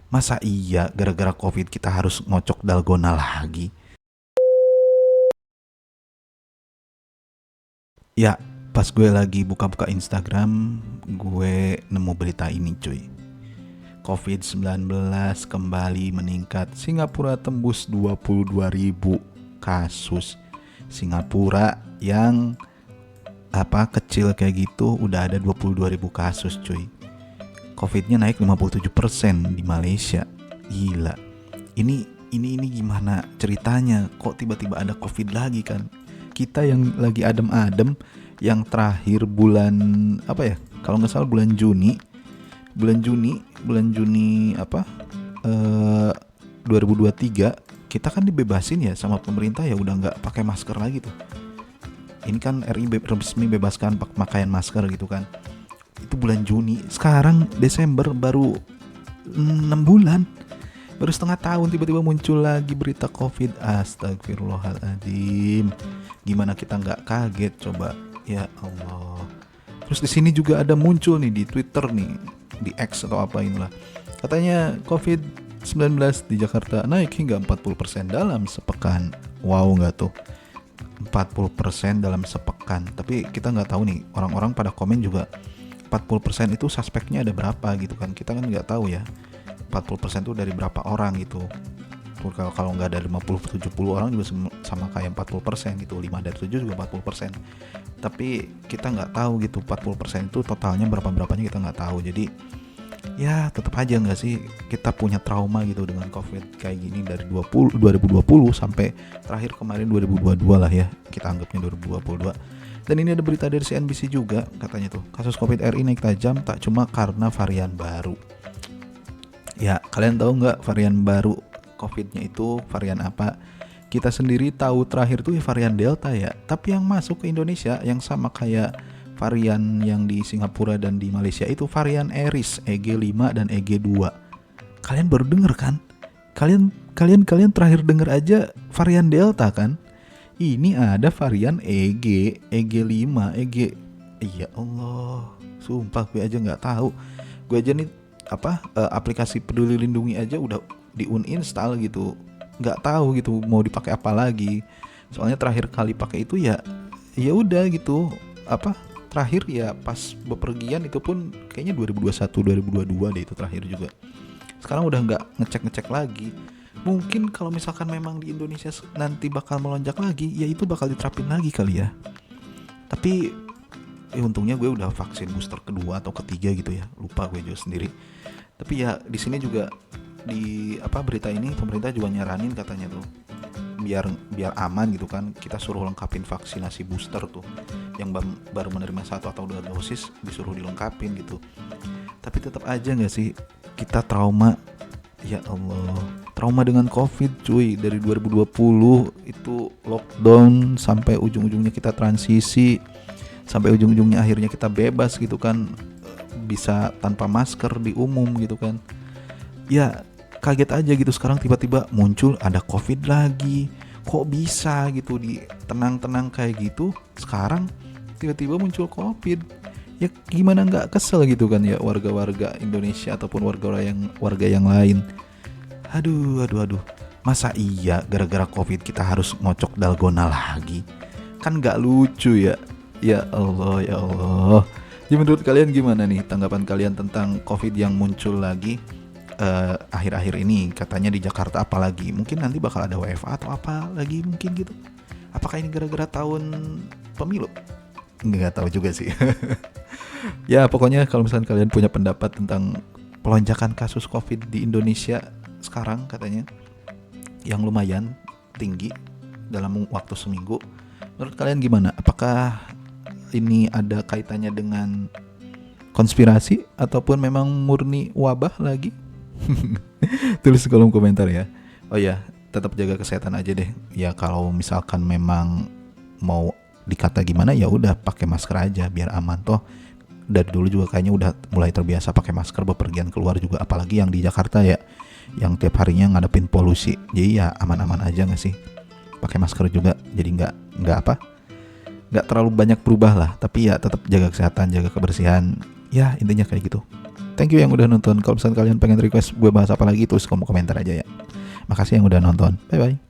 Masa iya gara-gara covid kita harus ngocok dalgona lagi? Ya, pas gue lagi buka-buka Instagram, gue nemu berita ini cuy. COVID-19 kembali meningkat. Singapura tembus 22.000 kasus. Singapura yang kecil kayak gitu udah ada 22.000 kasus cuy. Covidnya naik 57% di Malaysia. Gila. Ini gimana ceritanya? Kok tiba-tiba ada Covid lagi kan? Kita yang lagi adem-adem, yang terakhir bulan apa ya? Kalau nggak salah bulan Juni 2023 kita kan dibebasin ya sama pemerintah ya udah nggak pakai masker lagi tuh. Ini kan RI resmi bebaskan pakaian masker gitu kan. Itu bulan Juni. Sekarang Desember baru 6 bulan. Baru setengah tahun tiba-tiba muncul lagi berita Covid. Astagfirullahaladzim. Gimana kita nggak kaget coba? Ya Allah. Terus di sini juga ada muncul nih di Twitter nih, di X atau apa inilah. Katanya COVID-19 di Jakarta naik hingga 40% dalam sepekan. Wow nggak tuh? 40% dalam sepekan. Tapi kita nggak tahu nih, orang-orang pada komen juga 40% itu suspeknya ada berapa gitu kan. Kita kan nggak tahu ya 40% itu dari berapa orang gitu. Kalau nggak ada 50-70 orang juga sama kayak 40% gitu. 5 dari 7 juga 40%. Tapi kita nggak tahu gitu 40% itu totalnya berapa-berapanya kita nggak tahu. Jadi ya tetap aja nggak sih kita punya trauma gitu dengan COVID kayak gini dari 2020 sampai terakhir kemarin 2022 lah ya, kita anggapnya 2022. Dan ini ada berita dari CNBC juga, katanya tuh kasus COVID RI naik tajam tak cuma karena varian baru. Ya kalian tahu nggak varian baru COVID-nya itu varian apa? Kita sendiri tahu terakhir tuh varian Delta ya, tapi yang masuk ke Indonesia yang sama kayak varian yang di Singapura dan di Malaysia itu varian Aries EG5 dan EG2. Kalian baru denger kan? Kalian terakhir denger aja varian Delta kan? Ini ada varian EG5, EG. Ya Allah, sumpah gue aja nggak tahu. Gue aja nih aplikasi Peduli Lindungi aja udah di-uninstall gitu. Nggak tahu gitu mau dipakai apa lagi. Soalnya terakhir kali pakai itu ya udah gitu. Terakhir ya pas bepergian itu pun kayaknya 2021 2022 deh itu terakhir juga. Sekarang udah nggak ngecek lagi. Mungkin kalau misalkan memang di Indonesia nanti bakal melonjak lagi, ya itu bakal diterapin lagi kali ya. Tapi untungnya gue udah vaksin booster kedua atau ketiga gitu ya, lupa gue juga sendiri. Tapi ya di sini juga di berita ini pemerintah juga nyaranin katanya tuh biar aman gitu kan, kita suruh lengkapin vaksinasi booster tuh, yang baru menerima 1 atau 2 dosis disuruh dilengkapin gitu. Tapi tetap aja nggak sih kita trauma, ya Allah, trauma dengan COVID cuy. Dari 2020 itu lockdown sampai ujung-ujungnya kita transisi, sampai ujung-ujungnya akhirnya kita bebas gitu kan, bisa tanpa masker di umum gitu kan. Ya kaget aja gitu, sekarang tiba-tiba muncul ada COVID lagi. Kok bisa gitu di tenang-tenang kayak gitu, sekarang tiba-tiba muncul COVID. Ya gimana nggak kesel gitu kan ya warga-warga Indonesia ataupun warga yang lain. Aduh. Masa iya gara-gara COVID kita harus ngocok dalgona lagi? Kan nggak lucu ya. Ya Allah, ya Allah. Jadi menurut kalian gimana nih tanggapan kalian tentang COVID yang muncul lagi akhir-akhir ini? Katanya di Jakarta apalagi. Mungkin nanti bakal ada WFA atau apa lagi mungkin gitu. Apakah ini gara-gara tahun pemilu? Nggak tahu juga sih. Ya pokoknya kalau misalkan kalian punya pendapat tentang pelonjakan kasus COVID di Indonesia sekarang katanya yang lumayan tinggi dalam waktu seminggu, menurut kalian gimana? Apakah ini ada kaitannya dengan konspirasi ataupun memang murni wabah lagi? Tulis di kolom komentar ya. Oh ya, tetap jaga kesehatan aja deh. Ya kalau misalkan memang mau dikata gimana ya udah pakai masker aja biar aman. Toh dari dulu juga kayaknya udah mulai terbiasa pakai masker bepergian keluar juga, apalagi yang di Jakarta ya, yang tiap harinya ngadepin polusi. Jadi ya aman-aman aja nggak sih pakai masker juga. Jadi nggak terlalu banyak berubah lah, tapi ya tetap jaga kesehatan, jaga kebersihan. Ya intinya kayak gitu. Thank you yang udah nonton. Kalau misalnya kalian pengen request gue bahas apa lagi, tulis komentar aja ya. Makasih yang udah nonton. Bye bye.